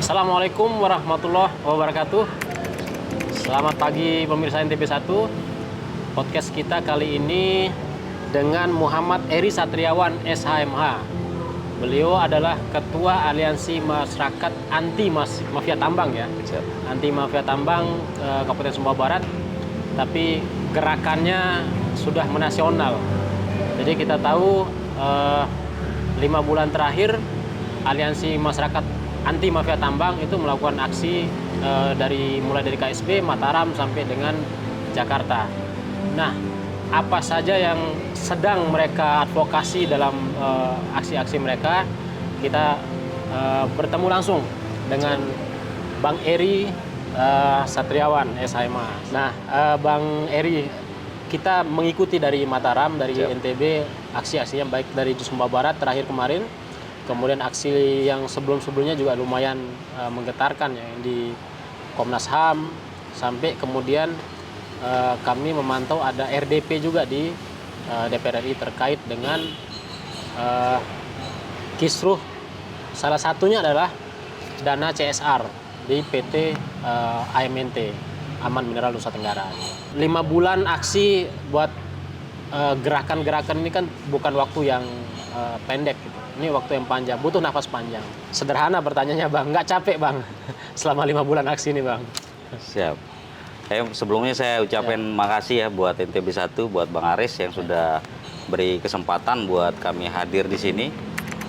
Assalamualaikum warahmatullahi wabarakatuh. Selamat pagi pemirsa NTB1. Podcast kita kali ini dengan Muhammad Eri Satriawan SHMH. Beliau adalah Ketua Aliansi Masyarakat Anti Mafia Tambang ya. Anti Mafia Tambang Kabupaten Sumbawa Barat. Tapi gerakannya sudah menasional. Jadi kita tahu 5 bulan terakhir Aliansi Masyarakat Anti Mafia Tambang itu melakukan aksi mulai dari KSB, Mataram sampai dengan Jakarta. Nah, apa saja yang sedang mereka advokasi dalam aksi-aksi mereka, kita bertemu langsung dengan Bang Eri Satriawan SHMH. Nah, Bang Eri, kita mengikuti dari Mataram, dari NTB, aksi-aksinya baik dari Sumbawa Barat terakhir kemarin. Kemudian aksi yang sebelum-sebelumnya juga lumayan menggetarkan ya, di Komnas HAM, sampai kemudian kami memantau ada RDP juga di DPR RI terkait dengan kisruh, salah satunya adalah dana CSR di PT AMNT, Aman Mineral Nusa Tenggara. 5 bulan aksi buat gerakan-gerakan ini kan bukan waktu yang pendek gitu. Ini waktu yang panjang, butuh nafas panjang. Sederhana pertanyaannya Bang, nggak capek Bang selama 5 bulan aksi ini Bang? Siap. Sebelumnya saya ucapin makasih ya buat NTB1, buat Bang Aris yang sudah beri kesempatan buat kami hadir di sini.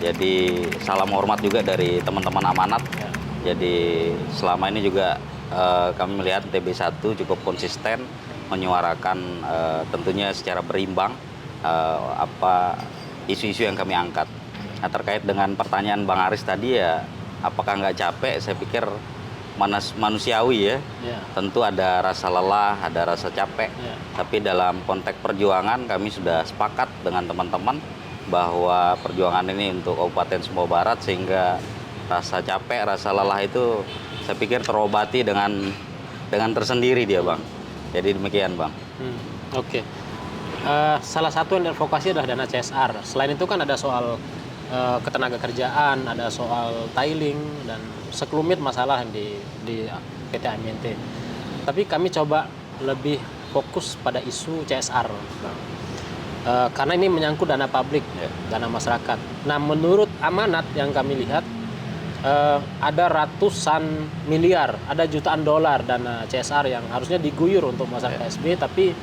Jadi salam hormat juga dari teman-teman amanat. Jadi selama ini juga kami melihat NTB1 cukup konsisten menyuarakan tentunya secara berimbang apa isu-isu yang kami angkat. Nah, terkait dengan pertanyaan Bang Aris tadi ya, apakah nggak capek? Saya pikir manusiawi ya. Tentu ada rasa lelah, ada rasa capek. Tapi dalam konteks perjuangan kami sudah sepakat dengan teman-teman bahwa perjuangan ini untuk Kabupaten Sumbawa Barat, sehingga rasa capek, rasa lelah itu saya pikir terobati dengan tersendiri dia Bang. Jadi demikian Bang. Oke. Salah satu yang advokasi adalah dana CSR. Selain itu kan ada soal ketenaga kerjaan, ada soal tiling dan sekelumit masalah di PT AMNT. Tapi kami coba lebih fokus pada isu CSR, karena ini menyangkut dana publik, dana masyarakat. Nah, menurut amanat yang kami lihat ada ratusan miliar, ada jutaan dolar dana CSR yang harusnya diguyur untuk masyarakat KSB, tapi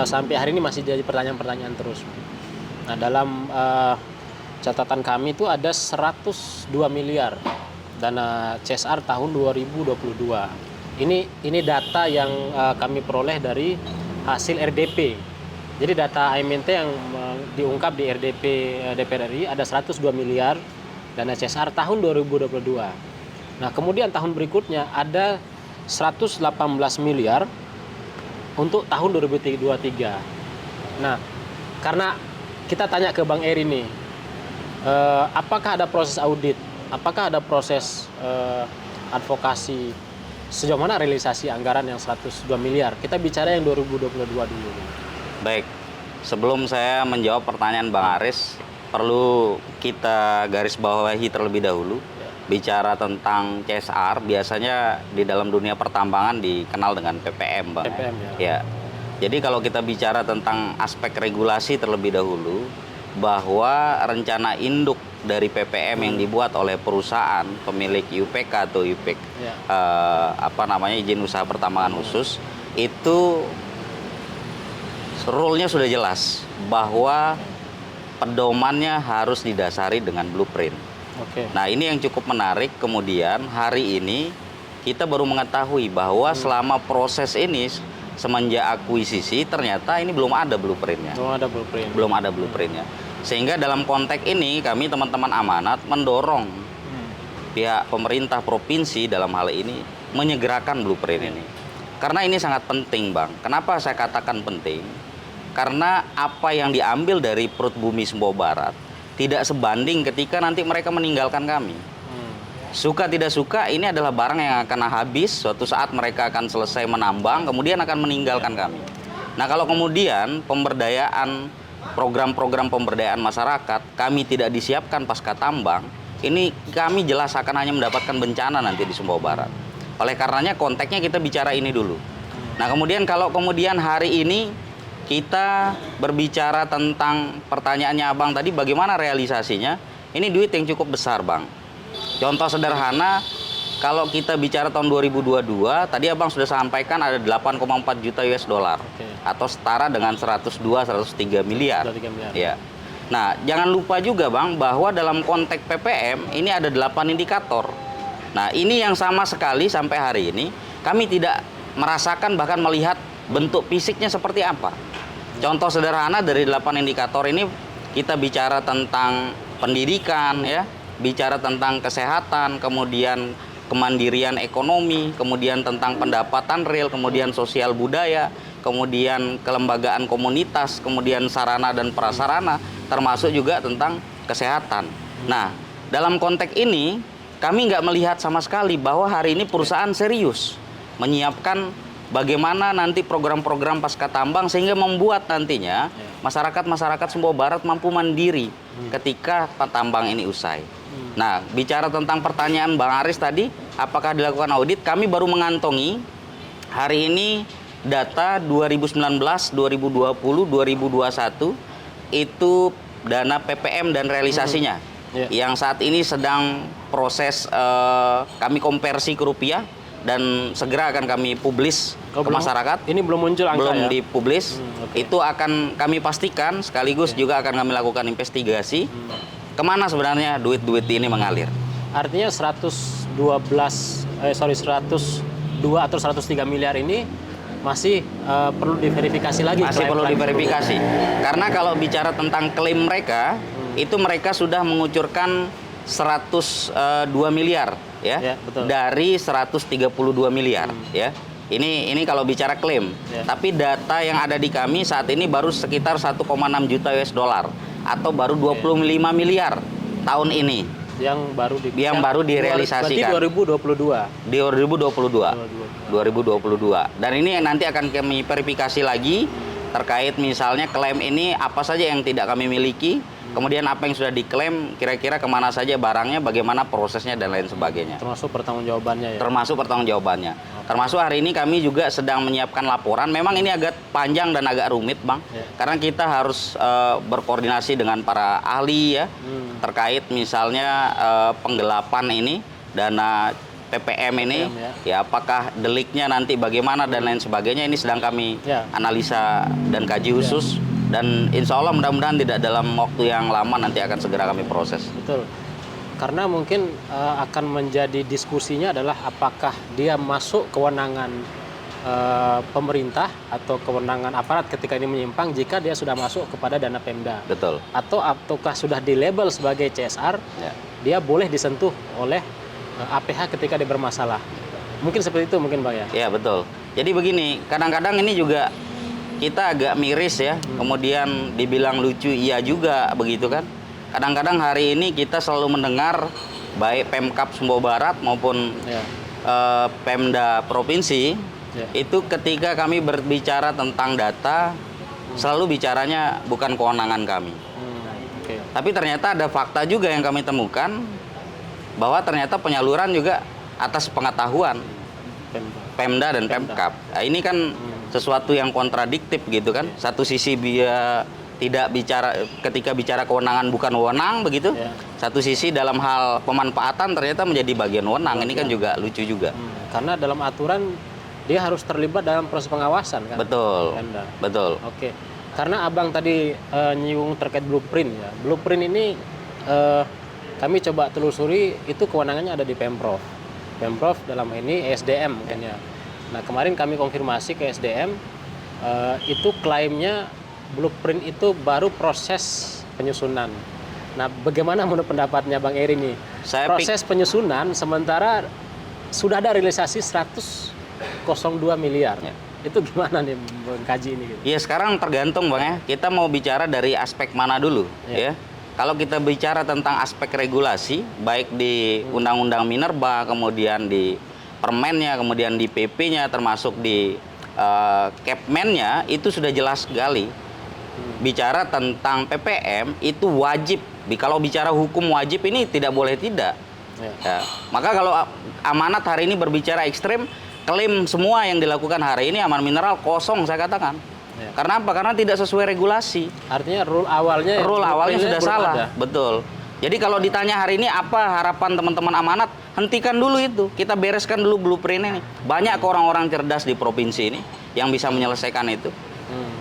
sampai hari ini masih jadi pertanyaan-pertanyaan terus. Nah, dalam catatan kami itu ada 102 miliar dana CSR tahun 2022. Ini data yang kami peroleh dari hasil RDP. Jadi data AMNT yang diungkap di RDP DPR RI ada 102 miliar dana CSR tahun 2022. Nah, kemudian tahun berikutnya ada 118 miliar untuk tahun 2023. Nah, karena kita tanya ke Bang Eri nih, apakah ada proses audit, apakah ada proses advokasi, sejauh mana realisasi anggaran yang 102 miliar? Kita bicara yang 2022 dulu. Baik, sebelum saya menjawab pertanyaan Bang Aris, perlu kita garis bawahi terlebih dahulu. Bicara tentang CSR, biasanya di dalam dunia pertambangan dikenal dengan PPM Bang. PPM ya. Jadi kalau kita bicara tentang aspek regulasi terlebih dahulu, bahwa rencana induk dari PPM yang dibuat oleh perusahaan pemilik IUPK atau IUPK izin usaha pertambangan khusus, itu rule-nya sudah jelas bahwa pedomannya harus didasari dengan blueprint. Nah, ini yang cukup menarik. Kemudian hari ini kita baru mengetahui bahwa selama proses ini, semenjak akuisisi, ternyata ini belum ada blueprintnya. Belum ada blueprintnya. Sehingga dalam konteks ini kami teman-teman amanat mendorong pihak pemerintah provinsi dalam hal ini menyegerakan blueprint ini. Karena ini sangat penting Bang. Kenapa saya katakan penting? Karena apa yang diambil dari perut bumi Sumbawa Barat tidak sebanding ketika nanti mereka meninggalkan kami. Suka tidak suka, ini adalah barang yang akan habis, suatu saat mereka akan selesai menambang, kemudian akan meninggalkan kami. Nah, kalau kemudian program-program pemberdayaan masyarakat kami tidak disiapkan pasca tambang, ini kami jelas akan hanya mendapatkan bencana nanti di Sumbawa Barat. Oleh karenanya konteksnya kita bicara ini dulu. Nah kemudian kalau kemudian hari ini kita berbicara tentang pertanyaannya Abang tadi, bagaimana realisasinya? Ini duit yang cukup besar, Bang. Contoh sederhana, kalau kita bicara tahun 2022, tadi Abang sudah sampaikan ada 8,4 juta US dollar. Atau setara dengan 102-103 miliar. 3 miliar. Ya. Nah, jangan lupa juga Bang, bahwa dalam konteks PPM ini ada 8 indikator. Nah, ini yang sama sekali sampai hari ini kami tidak merasakan bahkan melihat bentuk fisiknya seperti apa. Contoh sederhana dari 8 indikator ini, kita bicara tentang pendidikan, ya, bicara tentang kesehatan, kemudian kemandirian ekonomi, kemudian tentang pendapatan real, kemudian sosial budaya, kemudian kelembagaan komunitas, kemudian sarana dan prasarana, termasuk juga tentang kesehatan. Nah, dalam konteks ini, kami nggak melihat sama sekali bahwa hari ini perusahaan serius menyiapkan bagaimana nanti program-program pasca tambang sehingga membuat nantinya masyarakat Sumbawa Barat mampu mandiri ketika tambang ini usai. Nah, bicara tentang pertanyaan Bang Aris tadi, apakah dilakukan audit? Kami baru mengantongi hari ini data 2019, 2020, 2021 itu dana PPM dan realisasinya. Yang saat ini sedang proses kami konversi ke rupiah dan segera akan kami publis ke masyarakat. Ini belum muncul angka belum ya? dipublis. Itu akan kami pastikan, sekaligus juga akan kami lakukan investigasi kemana sebenarnya duit-duit ini mengalir. Artinya 102 atau 103 miliar ini masih perlu diverifikasi lagi. Masih perlu diverifikasi. Karena kalau bicara tentang klaim mereka, itu mereka sudah mengucurkan 102 miliar ya, betul. Dari 132 miliar ya. Ini kalau bicara klaim. Tapi data yang ada di kami saat ini baru sekitar 1,6 juta US dollar atau baru 25 miliar tahun ini yang baru direalisasikan. Berarti 2022. Di 2022. Dan ini nanti akan kami verifikasi lagi terkait misalnya klaim ini apa saja yang tidak kami miliki. Kemudian apa yang sudah diklaim, kira-kira kemana saja barangnya, bagaimana prosesnya, dan lain sebagainya. Termasuk pertanggungjawabannya ya? Termasuk pertanggungjawabannya. Termasuk hari ini kami juga sedang menyiapkan laporan. Memang ini agak panjang dan agak rumit, Bang. Karena kita harus berkoordinasi dengan para ahli ya, terkait misalnya penggelapan ini, dana PPM ini, ya apakah deliknya nanti bagaimana dan lain sebagainya. Ini sedang kami analisa dan kaji khusus. Dan insya Allah mudah-mudahan tidak dalam waktu yang lama nanti akan segera kami proses. Betul. Karena mungkin akan menjadi diskusinya adalah apakah dia masuk kewenangan pemerintah atau kewenangan aparat ketika ini menyimpang jika dia sudah masuk kepada dana Pemda. Betul. Ataukah sudah dilabel sebagai CSR, dia boleh disentuh oleh APH ketika dia bermasalah. Mungkin seperti itu mungkin Bang ya? Ya betul. Jadi begini, kadang-kadang ini juga kita agak miris ya, kemudian dibilang lucu iya juga begitu kan. Kadang-kadang hari ini kita selalu mendengar baik Pemkab Sumbawa Barat maupun Pemda Provinsi itu ketika kami berbicara tentang data selalu bicaranya bukan kewenangan kami. Tapi ternyata ada fakta juga yang kami temukan bahwa ternyata penyaluran juga atas pengetahuan Pemda dan Pemkab. Nah, ini kan sesuatu yang kontradiktif gitu kan. Satu sisi dia tidak bicara, ketika bicara kewenangan bukan wewenang begitu. Satu sisi dalam hal pemanfaatan ternyata menjadi bagian wewenang. Ini kan juga lucu juga. Karena dalam aturan dia harus terlibat dalam proses pengawasan kan. Betul. Pemda. Betul. Oke. Karena Abang tadi nyinggung terkait blueprint ya. Blueprint ini kami coba telusuri, itu kewenangannya ada di Pemprov. Pemprov dalam ini ESDM kan ya. Nah kemarin kami konfirmasi ke SDM, itu klaimnya blueprint itu baru proses penyusunan. Nah bagaimana menurut pendapatnya Bang Eri nih? Proses penyusunan sementara sudah ada realisasi 102 miliar. Itu gimana nih mengkaji ini? Gitu? Ya sekarang tergantung Bang ya, kita mau bicara dari aspek mana dulu ya. Kalau kita bicara tentang aspek regulasi, baik di Undang-Undang Minerba, kemudian di Permennya, kemudian di PP-nya, termasuk di Kepmennya, itu sudah jelas sekali bicara tentang PPM itu wajib. Kalau bicara hukum wajib ini tidak boleh tidak. Ya. Maka kalau Amanat hari ini berbicara ekstrim, klaim semua yang dilakukan hari ini Aman Mineral kosong saya katakan. Ya. Karena apa? Karena tidak sesuai regulasi. Artinya rule awalnya Sudah salah. ada. Betul. Jadi kalau ditanya hari ini apa harapan teman-teman Amanat, hentikan dulu itu. Kita bereskan dulu blueprint ini. Banyak orang-orang cerdas di provinsi ini yang bisa menyelesaikan itu.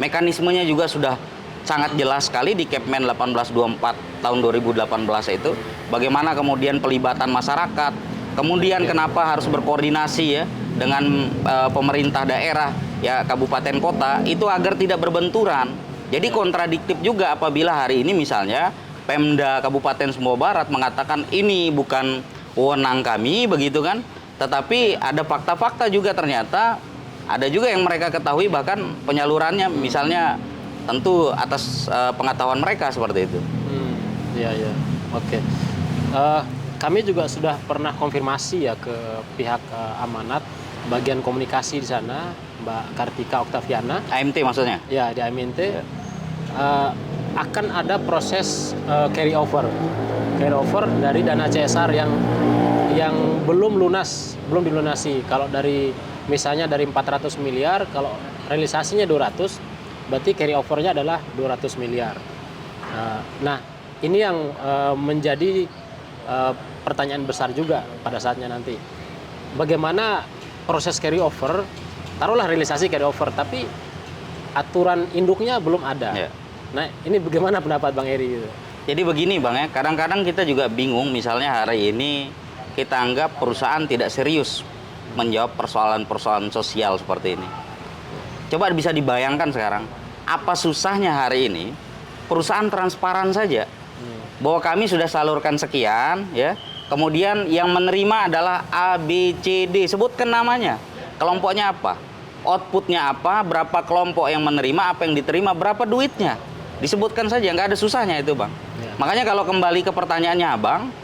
Mekanismenya juga sudah sangat jelas sekali di Kepmen 1824 tahun 2018 itu. Bagaimana kemudian pelibatan masyarakat. Kemudian kenapa harus berkoordinasi ya dengan pemerintah daerah, ya kabupaten kota, itu agar tidak berbenturan. Jadi kontradiktif juga apabila hari ini misalnya Pemda Kabupaten Sumbawa Barat mengatakan ini bukan wewenang kami, begitu kan? Tetapi ada fakta-fakta juga ternyata ada juga yang mereka ketahui bahkan penyalurannya misalnya tentu atas pengetahuan mereka seperti itu. Iya, iya. Oke. Kami juga sudah pernah konfirmasi ya ke pihak Amanat, bagian komunikasi di sana, Mbak Kartika Oktaviana. AMT maksudnya? Ya, di AMT. Ya. Akan ada proses carry over dari dana CSR yang belum dilunasi. Kalau dari misalnya dari 400 miliar, kalau realisasinya 200, berarti carry overnya adalah 200 miliar. Nah, ini yang menjadi pertanyaan besar juga pada saatnya nanti. Bagaimana proses carry over? Taruhlah realisasi carry over, tapi aturan induknya belum ada. Ya. Nah, ini bagaimana pendapat Bang Eri? Gitu? Jadi begini Bang ya, kadang-kadang kita juga bingung, misalnya hari ini kita anggap perusahaan tidak serius menjawab persoalan-persoalan sosial seperti ini. Coba bisa dibayangkan sekarang, apa susahnya hari ini perusahaan transparan saja, bahwa kami sudah salurkan sekian, ya, kemudian yang menerima adalah A, B, C, D, sebutkan namanya, kelompoknya apa, outputnya apa, berapa kelompok yang menerima, apa yang diterima, berapa duitnya. Disebutkan saja, nggak ada susahnya itu Bang. Ya. Makanya kalau kembali ke pertanyaannya Abang,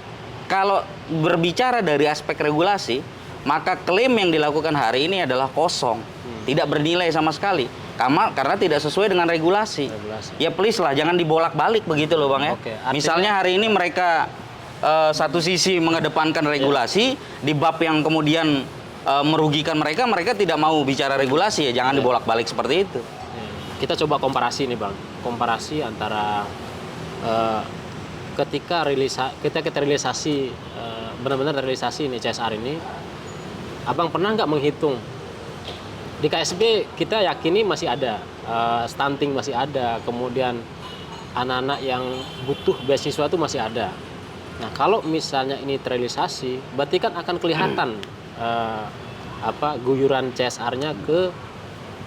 kalau berbicara dari aspek regulasi, maka klaim yang dilakukan hari ini adalah kosong, tidak bernilai sama sekali. Karena tidak sesuai dengan regulasi. Ya please lah, jangan dibolak-balik begitu loh Bang ya. Oke, artinya, misalnya hari ini mereka satu sisi mengedepankan regulasi, di bab yang kemudian merugikan mereka tidak mau bicara regulasi, ya jangan dibolak-balik seperti itu. Kita coba komparasi nih Bang, komparasi antara ketika kita realisasi benar-benar realisasi ini CSR ini, Abang pernah nggak menghitung di KSB kita yakini masih ada stunting, masih ada, kemudian anak-anak yang butuh beasiswa itu masih ada. Nah kalau misalnya ini terrealisasi, berarti kan akan kelihatan guyuran CSR-nya ke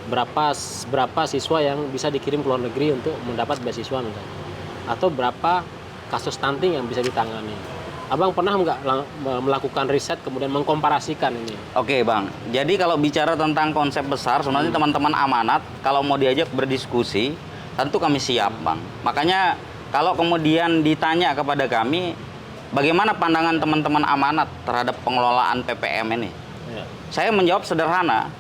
berapa siswa yang bisa dikirim ke luar negeri untuk mendapat beasiswa misalnya, atau berapa kasus stunting yang bisa ditangani. Abang pernah nggak melakukan riset kemudian mengkomparasikan ini? Oke Bang, jadi kalau bicara tentang konsep besar, sebenarnya teman-teman Amanat kalau mau diajak berdiskusi, tentu kami siap Bang. Makanya kalau kemudian ditanya kepada kami, bagaimana pandangan teman-teman Amanat terhadap pengelolaan PPM ini? Ya. Saya menjawab sederhana,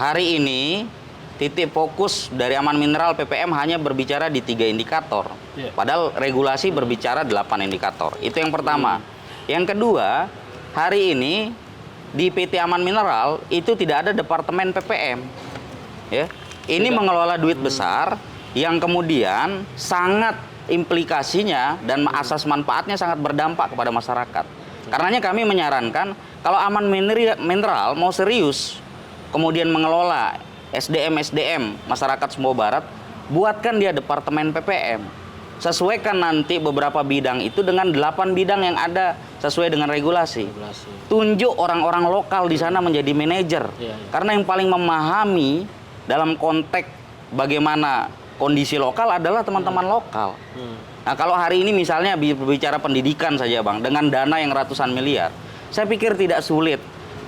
hari ini titik fokus dari Aman Mineral PPM hanya berbicara di 3 indikator. Yeah. Padahal regulasi berbicara 8 indikator. Itu yang pertama. Yang kedua, hari ini di PT Aman Mineral itu tidak ada departemen PPM. Ya. Ini mengelola duit besar yang kemudian sangat implikasinya dan asas manfaatnya sangat berdampak kepada masyarakat. Karenanya kami menyarankan kalau Aman Mineral mau serius kemudian mengelola SDM masyarakat Sumbawa Barat, buatkan dia departemen PPM. Sesuaikan nanti beberapa bidang itu dengan 8 bidang yang ada sesuai dengan regulasi. Tunjuk orang-orang lokal di sana menjadi manajer. Karena yang paling memahami dalam konteks bagaimana kondisi lokal adalah teman-teman lokal. Nah, kalau hari ini misalnya berbicara pendidikan saja Bang, dengan dana yang ratusan miliar, saya pikir tidak sulit.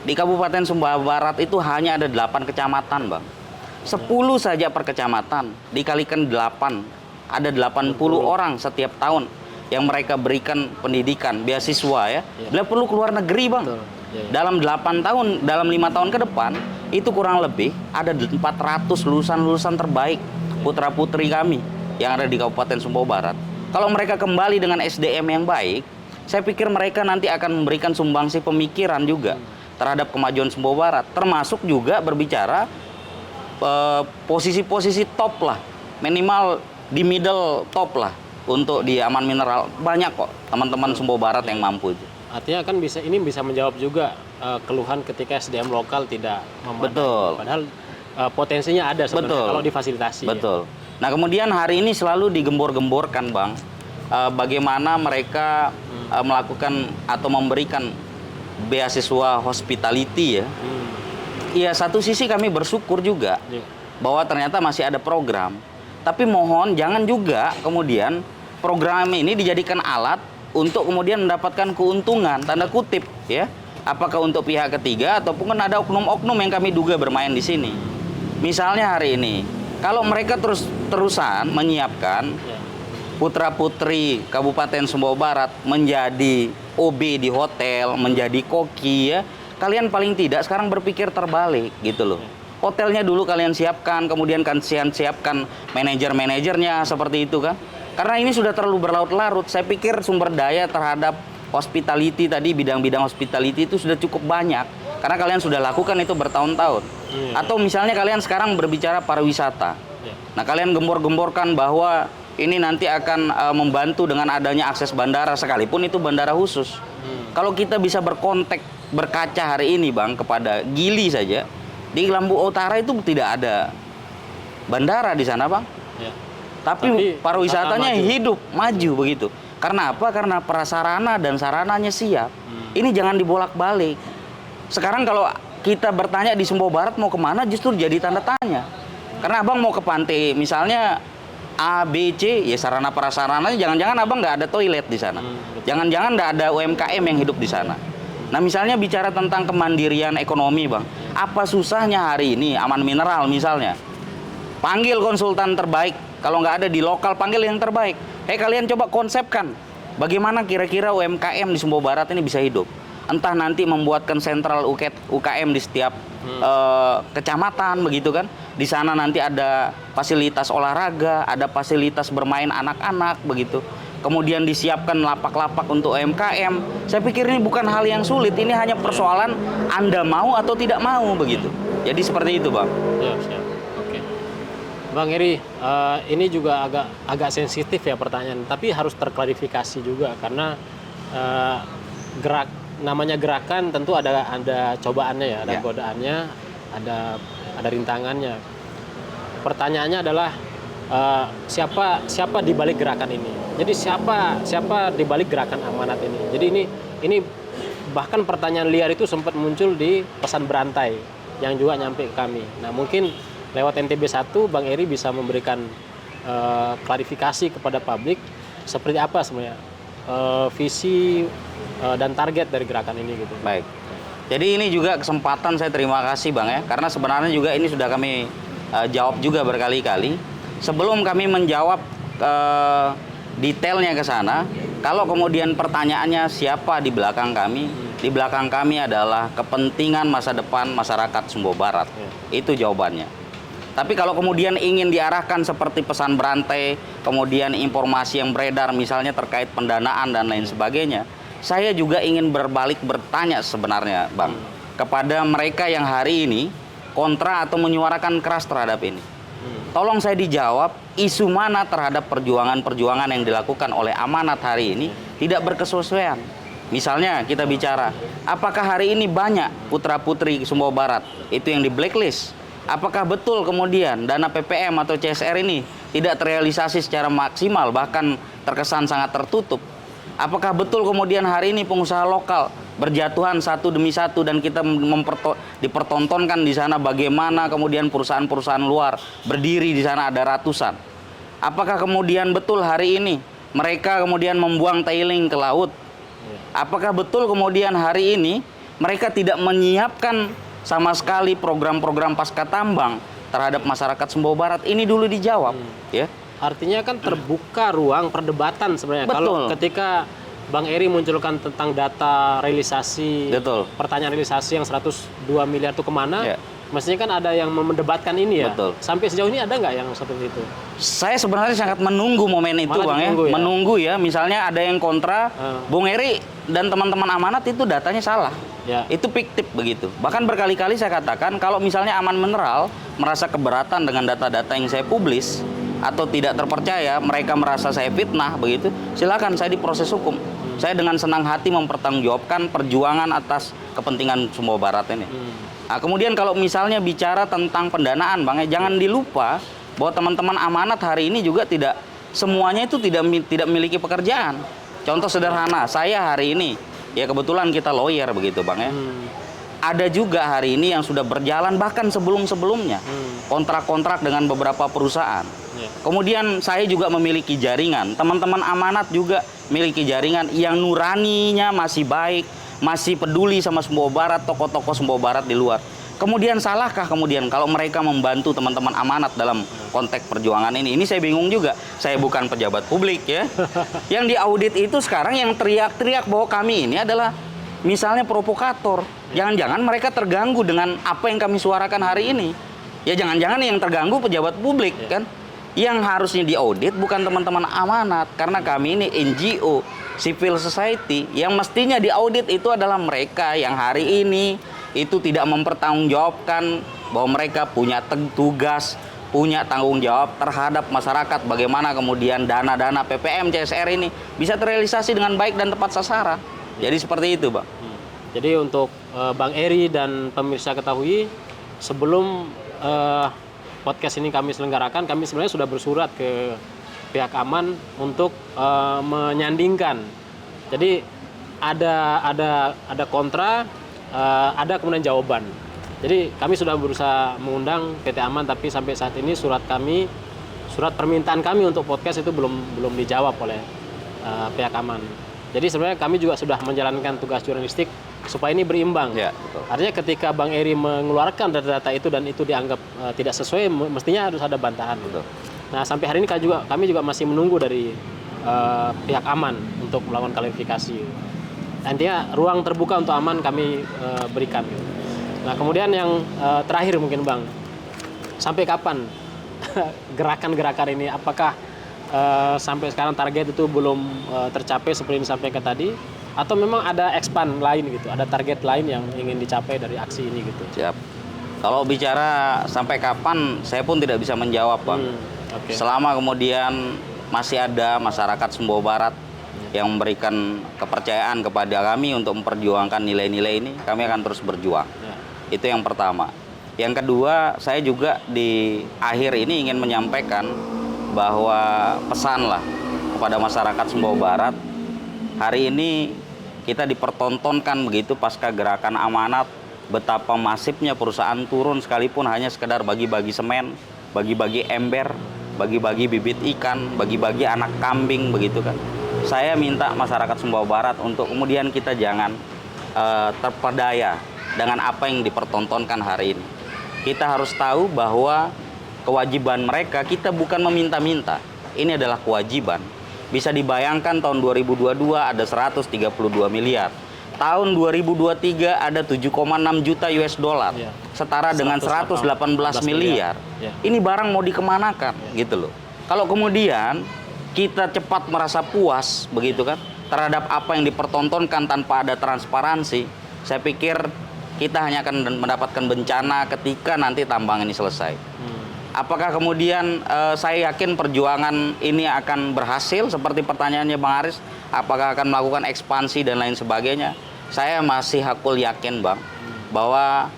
Di Kabupaten Sumbawa Barat itu hanya ada 8 kecamatan Bang. 10 saja per kecamatan, dikalikan 8, ada 80 orang setiap tahun yang mereka berikan pendidikan, beasiswa ya. Bila perlu keluar negeri Bang. Dalam 8 tahun, dalam 5 tahun ke depan, itu kurang lebih ada 400 lulusan-lulusan terbaik putra-putri kami yang ada di Kabupaten Sumbawa Barat, kalau mereka kembali dengan SDM yang baik, saya pikir mereka nanti akan memberikan sumbangsi pemikiran juga terhadap kemajuan Sumbawa Barat, termasuk juga berbicara posisi-posisi top lah, minimal di middle top lah untuk di Aman Mineral. Banyak kok teman-teman Sumbawa Barat yang mampu itu. Artinya kan ini bisa menjawab juga keluhan ketika SDM lokal tidak memadai. Betul. Padahal potensinya ada sebenarnya Betul. kalau difasilitasi. Betul. Nah kemudian hari ini selalu digembor-gemborkan Bang, bagaimana mereka melakukan atau memberikan beasiswa hospitality ya. Iya, satu sisi kami bersyukur juga bahwa ternyata masih ada program. Tapi mohon jangan juga kemudian program ini dijadikan alat untuk kemudian mendapatkan keuntungan, tanda kutip ya. Apakah untuk pihak ketiga ataupun ada oknum-oknum yang kami duga bermain di sini. Misalnya hari ini, kalau mereka terus-terusan menyiapkan putra-putri Kabupaten Sumbawa Barat menjadi OB di hotel, menjadi koki ya, kalian paling tidak sekarang berpikir terbalik gitu loh. Hotelnya dulu kalian siapkan, kemudian kalian siapkan manajer-manajernya seperti itu kan. Karena ini sudah terlalu berlarut-larut. Saya pikir sumber daya terhadap hospitality tadi, bidang-bidang hospitality itu sudah cukup banyak. Karena kalian sudah lakukan itu bertahun-tahun. Atau misalnya kalian sekarang berbicara pariwisata. Nah kalian gembor-gemborkan bahwa ini nanti akan membantu dengan adanya akses bandara, sekalipun itu bandara khusus. Kalau kita bisa berkaca hari ini Bang kepada Gili saja, di Lambu Utara itu tidak ada bandara di sana Bang. Tapi pariwisatanya hidup, maju begitu. Karena apa? Karena prasarana dan sarananya siap. Ini jangan dibolak-balik. Sekarang kalau kita bertanya di Sumbawa Barat mau kemana, justru jadi tanda tanya. Karena Abang mau ke pantai, misalnya A, B, C, ya sarana prasarananya jangan-jangan Abang nggak ada toilet di sana. Jangan-jangan nggak ada UMKM yang hidup di sana. Nah misalnya bicara tentang kemandirian ekonomi Bang, apa susahnya hari ini Aman Mineral misalnya, panggil konsultan terbaik, kalau nggak ada di lokal panggil yang terbaik. Kalian coba konsepkan bagaimana kira-kira UMKM di Sumbawa Barat ini bisa hidup. Entah nanti membuatkan sentral UKM di setiap kecamatan begitu kan. Di sana nanti ada fasilitas olahraga, ada fasilitas bermain anak-anak begitu. Kemudian disiapkan lapak-lapak untuk UMKM. Saya pikir ini bukan hal yang sulit, ini hanya persoalan Anda mau atau tidak mau begitu. Jadi seperti itu Bang. Siap. Oke. Bang Eri, ini juga agak sensitif ya pertanyaan, tapi harus terklarifikasi juga karena namanya gerakan tentu ada cobaannya ya, ada godaannya, ada rintangannya. Pertanyaannya adalah siapa di balik gerakan ini? Jadi siapa di balik gerakan amanat ini? Jadi ini bahkan pertanyaan liar itu sempat muncul di pesan berantai yang juga nyampe ke kami. Nah, mungkin lewat NTB 1 Bang Eri bisa memberikan klarifikasi kepada publik seperti apa sebenarnya visi dan target dari gerakan ini gitu. Baik. Jadi ini juga kesempatan saya terima kasih Bang ya, karena sebenarnya juga ini sudah kami jawab juga berkali-kali. Sebelum kami menjawab detailnya ke sana, kalau kemudian pertanyaannya siapa di belakang kami, di belakang kami adalah kepentingan masa depan masyarakat Sumbawa Barat. Itu jawabannya. Tapi kalau kemudian ingin diarahkan seperti pesan berantai, kemudian informasi yang beredar misalnya terkait pendanaan dan lain sebagainya, saya juga ingin berbalik bertanya sebenarnya Bang, kepada mereka yang hari ini kontra atau menyuarakan keras terhadap ini. Tolong saya dijawab, isu mana terhadap perjuangan-perjuangan yang dilakukan oleh amanat hari ini tidak berkesesuaian. Misalnya kita bicara, apakah hari ini banyak putra-putri Sumbawa Barat itu yang di blacklist? Apakah betul kemudian dana PPM atau CSR ini tidak terrealisasi secara maksimal, bahkan terkesan sangat tertutup? Apakah betul kemudian hari ini pengusaha lokal berjatuhan satu demi satu dan kita dipertontonkan di sana bagaimana kemudian perusahaan-perusahaan luar berdiri di sana ada ratusan? Apakah kemudian betul hari ini mereka kemudian membuang tailing ke laut? Apakah betul kemudian hari ini mereka tidak menyiapkan sama sekali program-program pasca tambang terhadap masyarakat Sumbawa Barat? Ini dulu dijawab, ya. Artinya kan terbuka ruang perdebatan sebenarnya. Betul. Kalau ketika Bang Eri munculkan tentang data realisasi, Betul. pertanyaan realisasi yang 102 miliar itu kemana? Mestinya kan ada yang mendebatkan ini ya. Betul. Sampai sejauh ini ada nggak yang seperti itu? Saya sebenarnya sangat menunggu momen itu, Malah Bang ya. ditunggu ya? Menunggu ya, misalnya ada yang kontra, Bung Eri dan teman-teman amanat itu datanya salah. Ya. Itu fiktif begitu. Bahkan berkali-kali saya katakan kalau misalnya Aman Mineral merasa keberatan dengan data-data yang saya publis atau tidak terpercaya, mereka merasa saya fitnah begitu, silakan saya diproses hukum. Saya dengan senang hati mempertanggungjawabkan perjuangan atas kepentingan Sumbawa Barat ini. Nah, kemudian kalau misalnya bicara tentang pendanaan, Bang, jangan dilupa bahwa teman-teman amanat hari ini juga tidak semuanya itu tidak memiliki pekerjaan. Contoh sederhana, saya hari ini ya kebetulan kita lawyer begitu, Bang ya. Ada juga hari ini yang sudah berjalan bahkan sebelum-sebelumnya kontrak-kontrak dengan beberapa perusahaan. Kemudian saya juga memiliki jaringan, teman-teman amanat juga memiliki jaringan yang nuraninya masih baik, masih peduli sama Sumbawa Barat, tokoh-tokoh Sumbawa Barat di luar. Kemudian salahkah kemudian kalau mereka membantu teman-teman amanat dalam konteks perjuangan ini? Ini saya bingung juga. Saya bukan pejabat publik ya. Yang diaudit itu sekarang yang teriak-teriak bahwa kami ini adalah misalnya provokator. Jangan-jangan mereka terganggu dengan apa yang kami suarakan hari ini. Ya jangan-jangan yang terganggu pejabat publik kan. Yang harusnya diaudit bukan teman-teman amanat, karena kami ini NGO, civil society, yang mestinya diaudit itu adalah mereka yang hari ini itu tidak mempertanggungjawabkan bahwa mereka punya tugas, punya tanggung jawab terhadap masyarakat, bagaimana kemudian dana-dana PPM CSR ini bisa terrealisasi dengan baik dan tepat sasaran. Jadi seperti itu, Bang. Jadi untuk Bang Eri dan pemirsa ketahui, sebelum podcast ini kami selenggarakan, kami sebenarnya sudah bersurat ke pihak Aman untuk menyandingkan. Jadi ada kontra, ada kemudian jawaban. Jadi kami sudah berusaha mengundang PT Aman, tapi sampai saat ini surat permintaan kami untuk podcast itu belum dijawab oleh pihak Aman. Jadi sebenarnya kami juga sudah menjalankan tugas jurnalistik supaya ini berimbang. Ya, betul. Artinya ketika Bang Eri mengeluarkan data-data itu dan itu dianggap tidak sesuai, mestinya harus ada bantahan. Betul. Nah, sampai hari ini kami juga masih menunggu dari pihak Aman untuk melakukan klarifikasi. Intinya ruang terbuka untuk Aman kami berikan. Nah, kemudian yang terakhir mungkin Bang, sampai kapan gerakan-gerakan ini? Apakah sampai sekarang target itu belum tercapai seperti yang disampaikan tadi? Atau memang ada expand lain gitu, ada target lain yang ingin dicapai dari aksi ini gitu? Siap. Kalau bicara sampai kapan, saya pun tidak bisa menjawab, Bang. Okay. Selama kemudian masih ada masyarakat Sumbawa Barat yang memberikan kepercayaan kepada kami untuk memperjuangkan nilai-nilai ini, kami akan terus berjuang. Itu yang pertama. Yang kedua, saya juga di akhir ini ingin menyampaikan bahwa pesanlah kepada masyarakat Sumbawa Barat, hari ini kita dipertontonkan begitu pasca gerakan amanat betapa masifnya perusahaan turun sekalipun hanya sekedar bagi-bagi semen, bagi-bagi ember, bagi-bagi bibit ikan, bagi-bagi anak kambing begitu kan. Saya minta masyarakat Sumbawa Barat untuk kemudian kita jangan terpedaya dengan apa yang dipertontonkan hari ini. Kita harus tahu bahwa kewajiban mereka kita bukan meminta-minta. Ini adalah kewajiban. Bisa dibayangkan tahun 2022 ada 132 miliar. Tahun 2023 ada 7,6 juta US dollar. Setara dengan 118 miliar. Ini barang mau dikemanakan gitu loh. Kalau kemudian kita cepat merasa puas begitu kan terhadap apa yang dipertontonkan tanpa ada transparansi, saya pikir kita hanya akan mendapatkan bencana ketika nanti tambang ini selesai. Apakah kemudian saya yakin perjuangan ini akan berhasil seperti pertanyaannya Bang Aris? Apakah akan melakukan ekspansi dan lain sebagainya? Saya masih hakul yakin, Bang, bahwa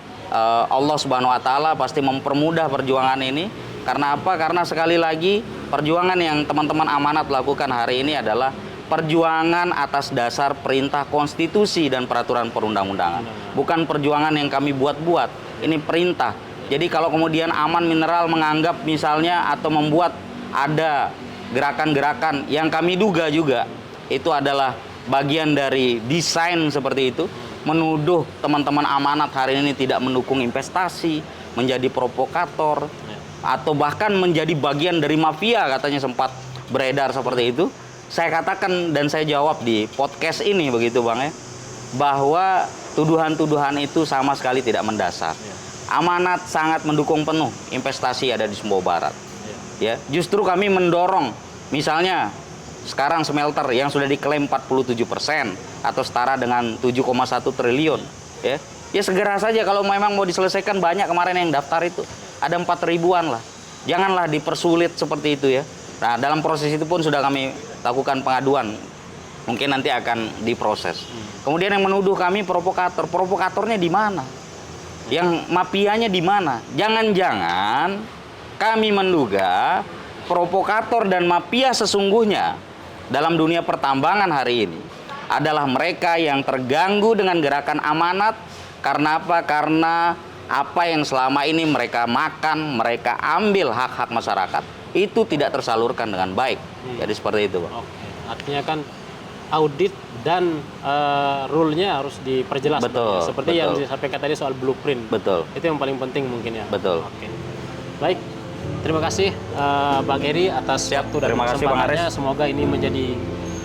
Allah Subhanahu wa Ta'ala pasti mempermudah perjuangan ini. Karena apa? Karena sekali lagi perjuangan yang teman-teman amanat lakukan hari ini adalah perjuangan atas dasar perintah konstitusi dan peraturan perundang-undangan. Bukan perjuangan yang kami buat-buat. Ini perintah. Jadi kalau kemudian Aman Mineral menganggap misalnya atau membuat ada gerakan-gerakan yang kami duga juga itu adalah bagian dari desain seperti itu, menuduh teman-teman amanat hari ini tidak mendukung investasi, menjadi provokator, atau bahkan menjadi bagian dari mafia, katanya sempat beredar seperti itu. Saya katakan dan saya jawab di podcast ini begitu Bang ya, bahwa tuduhan-tuduhan itu sama sekali tidak mendasar. Amanat sangat mendukung penuh investasi ada di Sumbawa Barat. Ya, justru kami mendorong, misalnya sekarang smelter yang sudah diklaim 47% atau setara dengan 7,1 triliun, ya. Ya segera saja kalau memang mau diselesaikan, banyak kemarin yang daftar itu. Ada 4 ribuan lah. Janganlah dipersulit seperti itu ya. Nah, dalam proses itu pun sudah kami lakukan pengaduan. Mungkin nanti akan diproses. Kemudian yang menuduh kami provokator. Provokatornya di mana? Yang mafianya di mana? Jangan-jangan kami menduga provokator dan mafia sesungguhnya dalam dunia pertambangan hari ini adalah mereka yang terganggu dengan gerakan amanat. Karena apa? Karena apa yang selama ini mereka makan, mereka ambil hak-hak masyarakat, itu tidak tersalurkan dengan baik. Jadi seperti itu, Pak. Oke. Artinya kan audit dan rule-nya harus diperjelas. Betul, seperti betul. yang disampaikan tadi soal blueprint. Betul. Itu yang paling penting mungkin ya. Betul. Oke. Baik. Terima kasih Bang Heri atas Siap. waktu dan Terima kasih, Bang kesempatannya. Aris. Semoga ini menjadi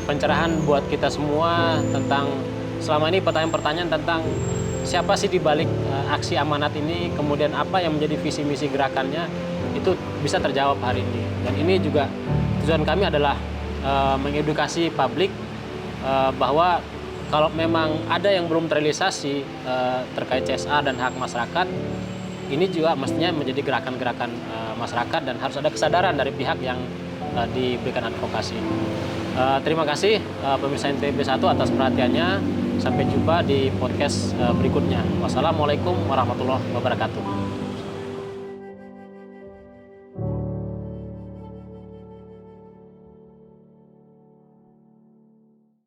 pencerahan buat kita semua tentang selama ini pertanyaan-pertanyaan tentang siapa sih di balik aksi amanat ini, kemudian apa yang menjadi visi misi gerakannya, itu bisa terjawab hari ini. Dan ini juga tujuan kami adalah mengedukasi publik bahwa kalau memang ada yang belum terrealisasi terkait CSR dan hak masyarakat, ini juga mestinya menjadi gerakan-gerakan masyarakat dan harus ada kesadaran dari pihak yang diberikan advokasi. Terima kasih pemirsa NTB1 atas perhatiannya. Sampai jumpa di podcast berikutnya. Wassalamualaikum warahmatullahi wabarakatuh.